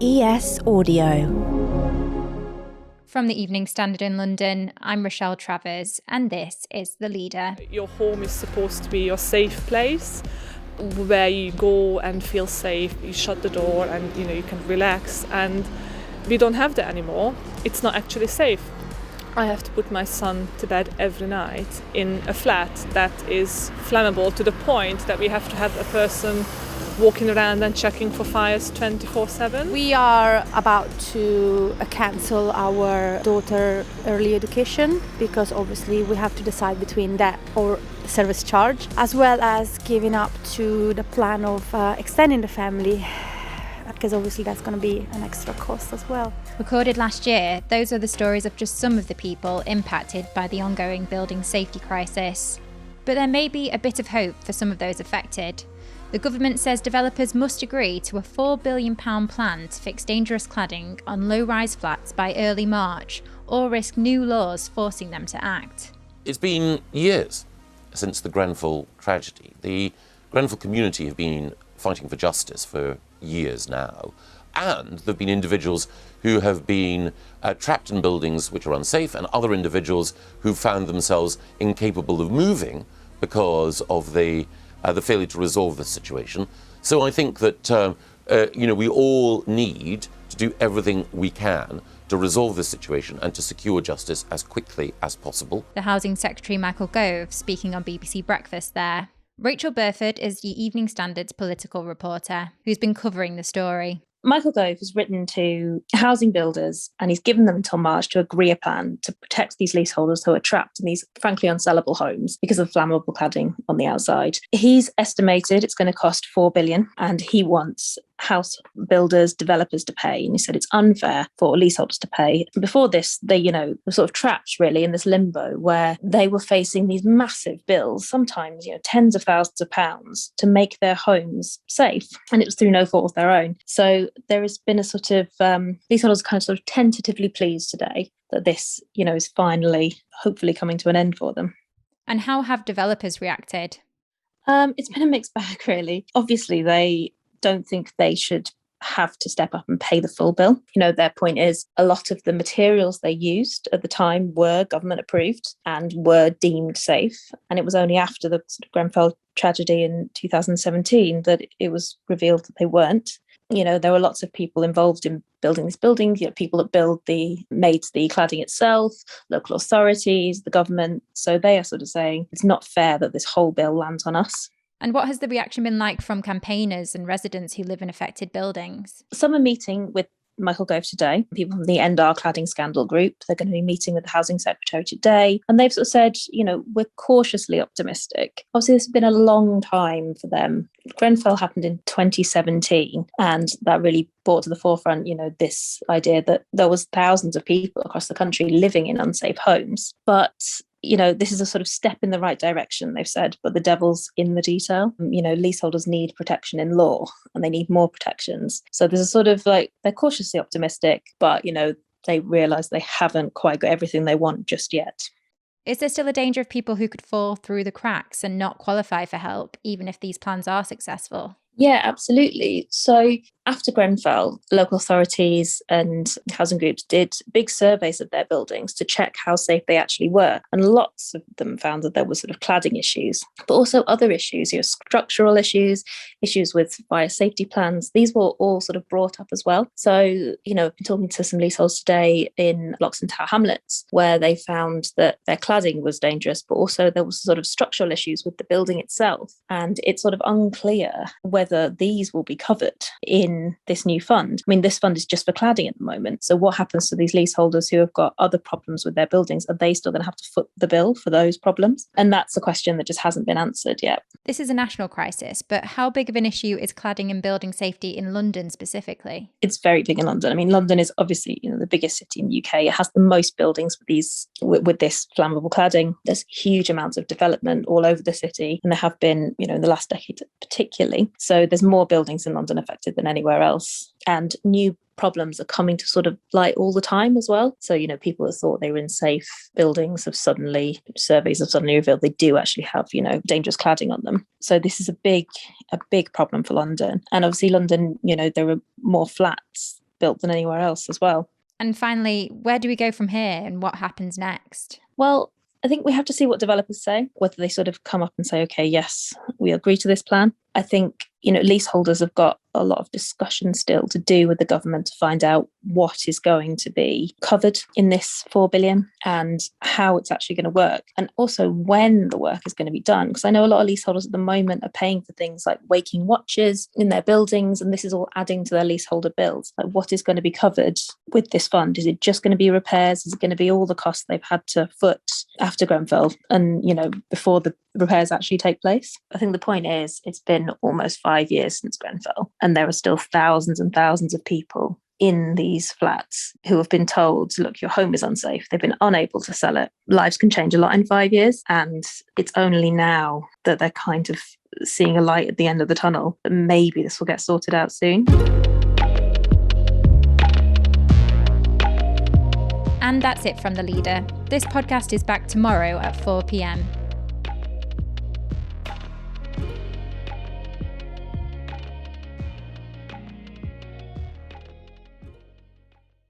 ES Audio. From the Evening Standard in London, I'm Rachael Travers, and this is The Leader. Your home is supposed to be your safe place where you go and feel safe. You shut the door and you can relax, and we don't have that anymore. It's not actually safe. I have to put my son to bed every night in a flat that is flammable to the point that we have to have a person walking around and checking for fires 24/7. We are about to cancel our daughter early education because obviously we have to decide between that or service charge, as well as giving up to the plan of extending the family, because obviously that's going to be an extra cost as well. Recorded last year, those are the stories of just some of the people impacted by the ongoing building safety crisis. But there may be a bit of hope for some of those affected. The government says developers must agree to a £4 billion plan to fix dangerous cladding on low-rise flats by early March, or risk new laws forcing them to act. It's been years since the Grenfell tragedy. The Grenfell community have been fighting for justice for years now, and there have been individuals who have been trapped in buildings which are unsafe, and other individuals who found themselves incapable of moving because of the failure to resolve the situation. So I think that we all need to do everything we can to resolve this situation and to secure justice as quickly as possible. The Housing Secretary Michael Gove speaking on BBC Breakfast there. Rachael Burford is the Evening Standard's political reporter who's been covering the story. Michael Gove has written to housing builders and he's given them until March to agree a plan to protect these leaseholders who are trapped in these frankly unsellable homes because of flammable cladding on the outside. He's estimated it's going to cost $4 billion, and he wants house builders, developers to pay. And he said it's unfair for leaseholders to pay. Before this, they, were sort of trapped really in this limbo where they were facing these massive bills, sometimes, tens of thousands of pounds to make their homes safe. And it was through no fault of their own. So there has been a sort of, leaseholders kind of sort of tentatively pleased today that this, is finally, hopefully coming to an end for them. And how have developers reacted? It's been a mixed bag, really. Obviously, they don't think they should have to step up and pay the full bill. Their point is a lot of the materials they used at the time were government approved and were deemed safe. And it was only after the sort of Grenfell tragedy in 2017 that it was revealed that they weren't. There were lots of people involved in building this building, people that made the cladding itself, local authorities, the government. So they are sort of saying it's not fair that this whole bill lands on us. And what has the reaction been like from campaigners and residents who live in affected buildings? Some are meeting with Michael Gove today, people from the End Our Cladding Scandal group. They're going to be meeting with the Housing Secretary today. And they've sort of said, we're cautiously optimistic. Obviously, this has been a long time for them. Grenfell happened in 2017, and that really brought to the forefront, this idea that there was thousands of people across the country living in unsafe homes. But this is a sort of step in the right direction, they've said, but the devil's in the detail. Leaseholders need protection in law and they need more protections. So there's a sort of they're cautiously optimistic, but, they realise they haven't quite got everything they want just yet. Is there still a danger of people who could fall through the cracks and not qualify for help, even if these plans are successful? Yeah, absolutely. So after Grenfell, local authorities and housing groups did big surveys of their buildings to check how safe they actually were. And lots of them found that there were sort of cladding issues, but also other issues, structural issues, issues with fire safety plans. These were all sort of brought up as well. So, I've been talking to some leaseholders today in Blocks and Tower Hamlets, where they found that their cladding was dangerous, but also there was sort of structural issues with the building itself. And it's sort of unclear whether these will be covered in this new fund. I mean, this fund is just for cladding at the moment. So what happens to these leaseholders who have got other problems with their buildings? Are they still going to have to foot the bill for those problems? And that's a question that just hasn't been answered yet. This is a national crisis, but how big of an issue is cladding and building safety in London specifically? It's very big in London. I mean, London is obviously the biggest city in the UK. It has the most buildings with this flammable cladding. There's huge amounts of development all over the city, and there have been, in the last decade particularly. So there's more buildings in London affected than anywhere else, and new problems are coming to sort of light all the time as well. So, people that thought they were in safe buildings surveys have suddenly revealed they do actually have, dangerous cladding on them. So this is a big problem for London. And obviously London, there are more flats built than anywhere else as well. And finally, where do we go from here and what happens next? Well, I think we have to see what developers say, whether they sort of come up and say, OK, yes, we agree to this plan. I think, leaseholders have got a lot of discussion still to do with the government to find out what is going to be covered in this 4 billion and how it's actually going to work. And also when the work is going to be done. Because I know a lot of leaseholders at the moment are paying for things like waking watches in their buildings, and this is all adding to their leaseholder bills. Like, what is going to be covered with this fund? Is it just going to be repairs? Is it going to be all the costs they've had to foot after Grenfell and, before the repairs actually take place? I think the point is, it's been almost 5 years since Grenfell, and there are still thousands and thousands of people in these flats who have been told, look, your home is unsafe. They've been unable to sell it. Lives can change a lot in 5 years, and it's only now that they're kind of seeing a light at the end of the tunnel that maybe this will get sorted out soon. And that's it from The Leader. This podcast is back tomorrow at 4 p.m.